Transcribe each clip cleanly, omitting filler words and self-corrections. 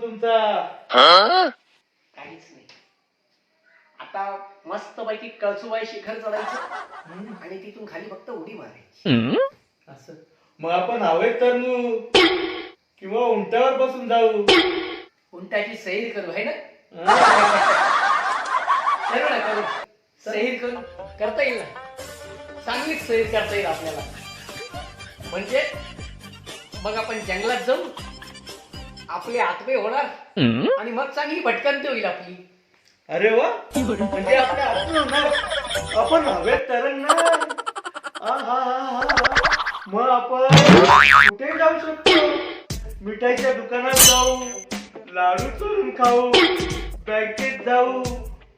तुमचा? काहीच नाही. आता मस्त पैकी कळसुबाई शिखर चढायचं आणि तिथून खाली फक्त उडी मारायची. असं मग आपण हवेत तरंगू किंवा उंटावर बसून जाऊ. उंटाची सैर करू है ना? हा. करू ना, करू. सैर करू, करता येईल ना. चांगलीच सैर करता येईल आपल्याला. म्हणजे मग आपण जंगलात जाऊ, आपले आत्मे होणार आणि मग चांगली भटकंती होईल आपली. अरे वा, म्हणजे आपल्या हातून होणार, आपण हवेत तरंगणार. आहाहाहा. मग आपण कुठे जाऊ शकतो? मिठाईच्या दुकानात जाऊ, लाडू चोरून खाऊ, बँकेत जाऊ,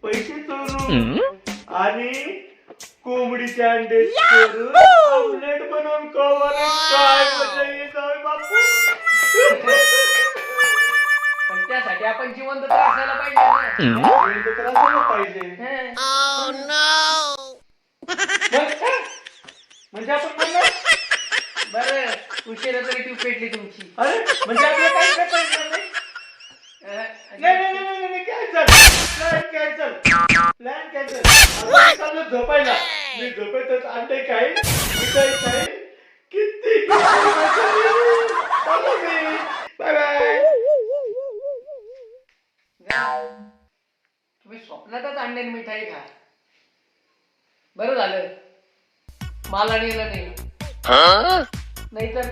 पैसे चोरू आणि कोंबडीचे अंडे चोरून ऑमलेट बनवून खाऊ. अरे काय मजा येत आहे बापू. पण त्यासाठी आपण जिवंत तर असायला पाहिजे ना. जिवंत तर असायला पाहिजे. मग काय? म्हणजे आपण म्हणणार? बरं, उशिरा तरी ट्यूब पेटली तुमची. अरे म्हणजे आपल्याला काही करता येणार नाही? नाही नाही नाही नाही नाही, कॅन्सल. Plan cancel. आपण चाललो झोपायला. मी झोपेतच अंडे खाईन, मिठाई खाईन, किती चाललो मी. Bye bye. तुम्ही स्वप्नातच अंड्यान मिठाई खा. बरं झालं मला नेलं नाही, नाहीतर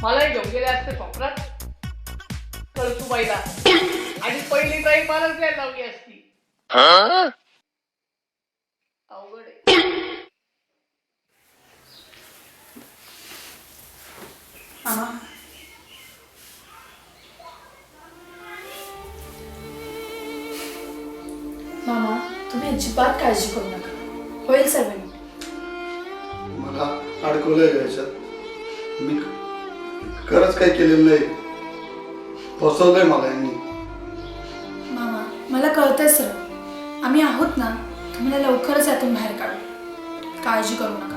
मलाही घेऊन गेले असते स्वप्नात कळसुबाईला आणि पहिली ताई मलाच द्यायला लावली असती. अवघड आहे. मामा, तुम्ही अजिबात काळजी करू नका, होईल सगळं. मला अडकवलंय याच्यात. मी खरंच काही केलेलं नाही, फसवलंय मला यांनी. मामा, मला कळतंय सर, आम्ही आहोत ना, तुम्हाला लवकरच यातून बाहेर काढू, काळजी करू नका.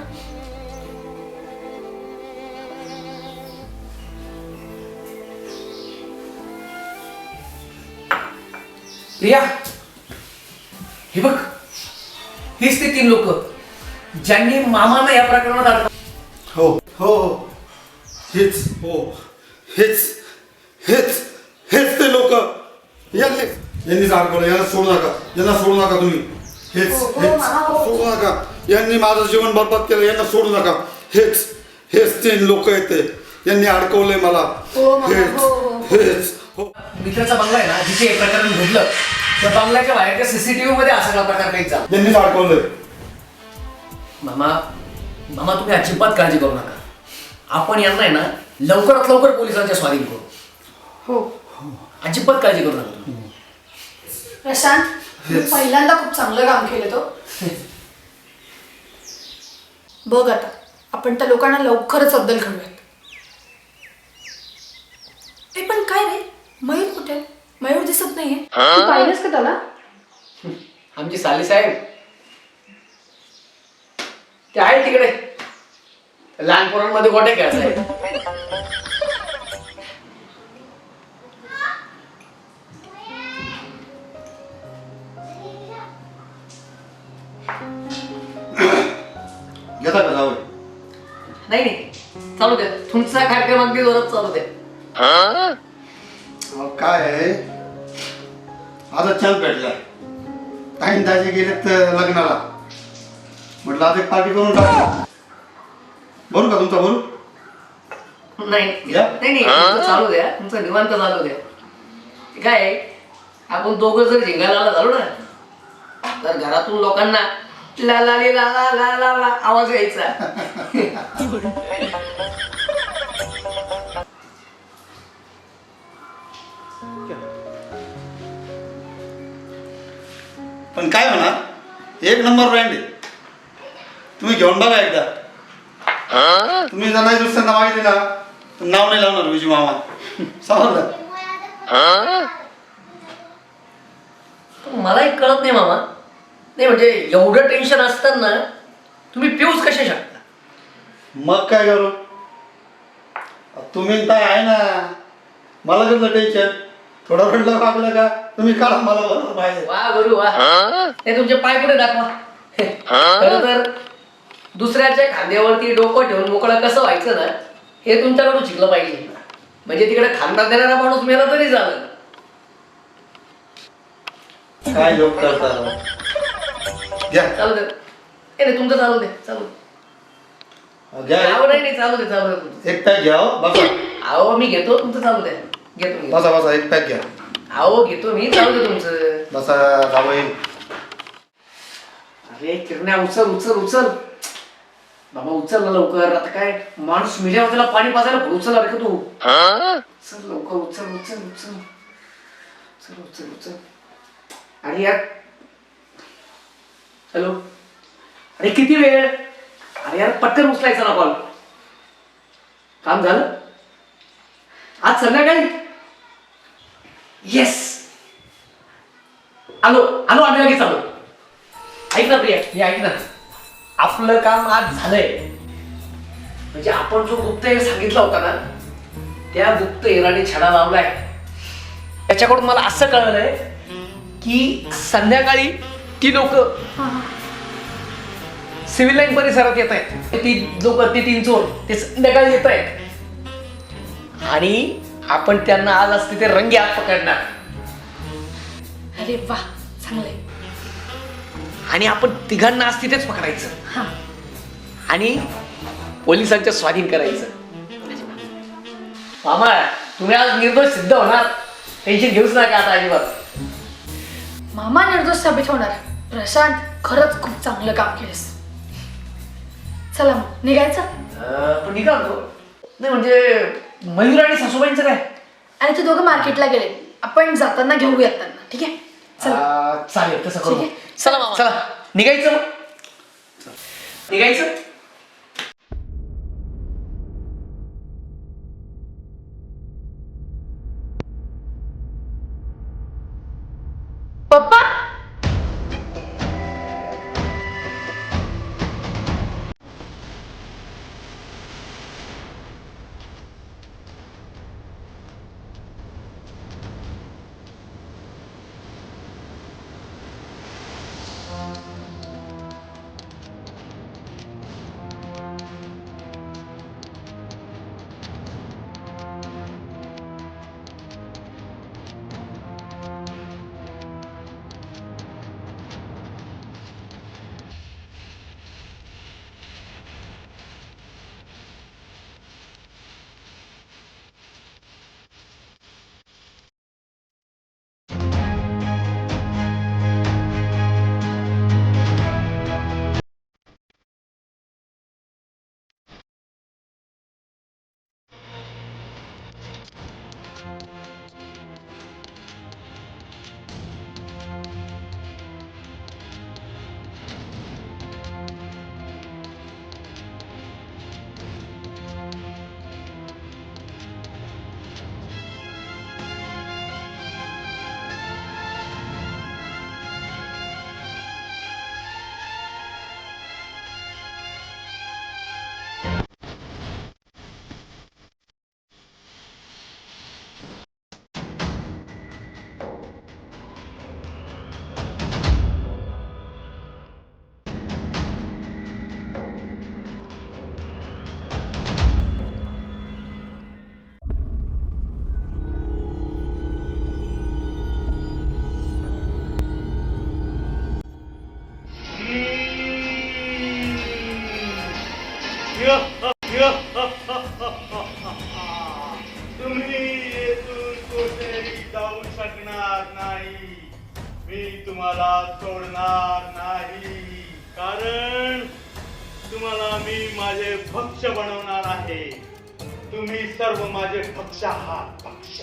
रिया, हे बघ, हीच ते 3 लोक ज्यांनी मामाला या प्रकरणात अडकवलं. हो हो हो, हेच हो, हेच हेच हेच ते लोक. यांनीच अडकवलं. यांना सोडू नका, यांना सोडू नका तुम्ही. हेच हेच सोडू नका. यांनी माझं जीवन बरबाद केलं, यांना सोडू नका. हेच हेच 3 लोक आहेत ते. यांनी अडकवलंय मला. हेच हेच हो. मित्राचा बंगला आहे ना, जिथे हे प्रकरण घडलं त्या बंगल्याच्या बाहेरच्या सीसीटीव्ही मध्ये हा सगळा प्रकार घ्यायचा. यांनीच अडकवलंय. मामा, मामा तुम्ही अजिबात काळजी करू नका. आपण यांना आहे ना लवकरात लवकर पोलिसांच्या स्वाधीन करू. हो अजिबात काळजी करू नका तुम्ही. प्रशांत, तुम्ही पहिल्यांदा खूप चांगलं काम केलं तो. बघ आता, आपण त्या लोकांना लवकरच अद्दल घडूयात. ए पण काय रे, मयूर कुठे? मयूर दिसत नाहीये. तू पाहिलंस का त्याला? आमची साली साहेब ते आहे तिकडे लहान पोरांमध्ये गोट्या खेळायचे. घेता का जावं? नाही नाही, चालू द्या तुमचा कार्यक्रम अगदी जोरात चालू द्या. काय आहे, आता छान भेटला. ताईन दाजी गेलेत लग्नाला, म्हटलं आता एक पार्टी करून टाकू. भरू का तुमचा? भरू? नाही या. नाही नाही, तुमचं चालू द्या, तुमचं निवांत चालू द्या. काय आहे, आपण दोघं जर झिंगायला झालो ना तर घरातून लोकांना ला ला ली ला ला ला ला ला आवाज यायचा. पण काय म्हणा, 1 नंबर ब्रँड आहे. तुम्ही घेऊन बघा एकदा. तुम्ही जर नाही दुसऱ्यांदा मागितली ना तर नाव नाही लावणार विजू मामा. समजलं? मलाही कळत नाही मामा. नाही म्हणजे एवढं टेन्शन असताना तुम्ही पिऊच कशा शकता? मग काय करू, तुम्ही काय आहे ना. मला कसलं टेन्शन, थोडं रडलं लागलं का तुम्ही काढा मला बरोबर पाहिजे. वा गुरु वा. हे तुमचे पाय पुढे दाखवा. खरं तर दुसऱ्याच्या खांद्यावरती डोकं ठेवून मोकळं कसं व्हायचं ना, हे तुमच्याकडून शिकलं पाहिजे. म्हणजे तिकडे खांदा देणारा माणूस मेला तरी झालं. काय लोक करतात. घ्या चालू दे. नाही तुमचं चालू दे, चालू दे. घ्या अहो नाही चालू दे, चालू दे तुमचं. एक पॅक घ्या हो. बसा अहो मी घेतो, तुमचं चालू द्या. घेतो मी. बसा बसा एक पॅक घ्या. अहो घेतो मी, चालू दे तुमचं. बसा जावई. अरे किरण्या उचल उचल उचल बाबा, उचल ना लवकर. आता काय माणूस मिल्यावर त्याला पाणी पाजायला उचल अरे का तू. चल लवकर उचल उचल उचल उचल उचल उचल. आणि यार हॅलो, अरे किती वेळ. अरे यार पटकन उचलायचा ना कॉल. काम झालं आज संध्याकाळी. येस आलो आलो, आम्ही लगेच आलो. ऐक ना प्रिया, हे ऐक ना, आपलं काम आज झालंय. म्हणजे आपण जो गुप्तहेर सांगितला होता ना, त्या गुप्तहेराने छडा लावलाय. त्याच्याकडून मला असं कळलंय की संध्याकाळी ती लोक सिव्हिल लाईन परिसरात येत आहेत. ती लोक, ते 3 चोर, ते संध्याकाळी येत आहेत आणि आपण त्यांना आज असते ते रंगी हात पकडणार. अरे वा, चांगलंय. आणि आपण तिघांना आज तिथेच पकडायचं हा. आणि पोलिसांच्या स्वाधीन करायचं. मामा तुम्ही आज निर्दोष सिद्ध होणार, टेन्शन घेऊच नका आता अजिबात. मामा निर्दोष साबित होणार. प्रशांत खरंच खूप चांगलं काम केलंस. चला मग निघायचं. पण निघा नाही म्हणजे मयूर आणि सासूबाईंचं काय. आणि ते दोघं मार्केटला गेले. आपण जाताना घेऊयात त्यांना. ठीक आहे चला. चालेल तसं करू. ठीक आहे. चला मामा, चला निघायचं मग. निघायचं. पप्पा तुम्ही येथून कुठेही जाऊ शकणार नाही. मी तुम्हाला सोडणार नाही, कारण तुम्हाला मी माझे भक्ष बनवणार आहे. तुम्ही सर्व माझे भक्ष आहात. भक्ष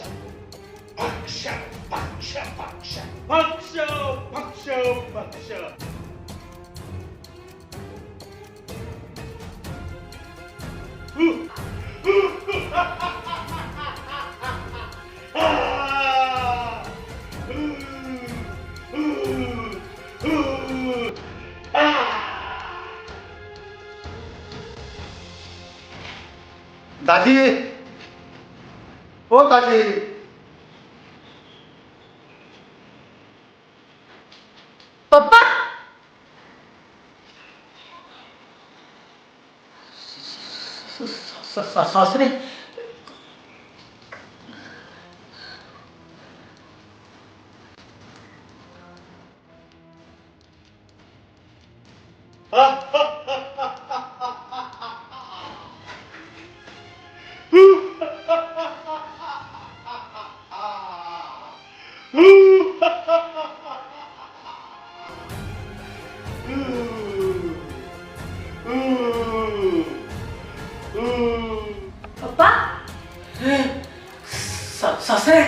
भक्ष भक्ष भक्ष भक्ष भक्ष भक्ष. दादी, ओ दादी, सासरे पप्पा सासरे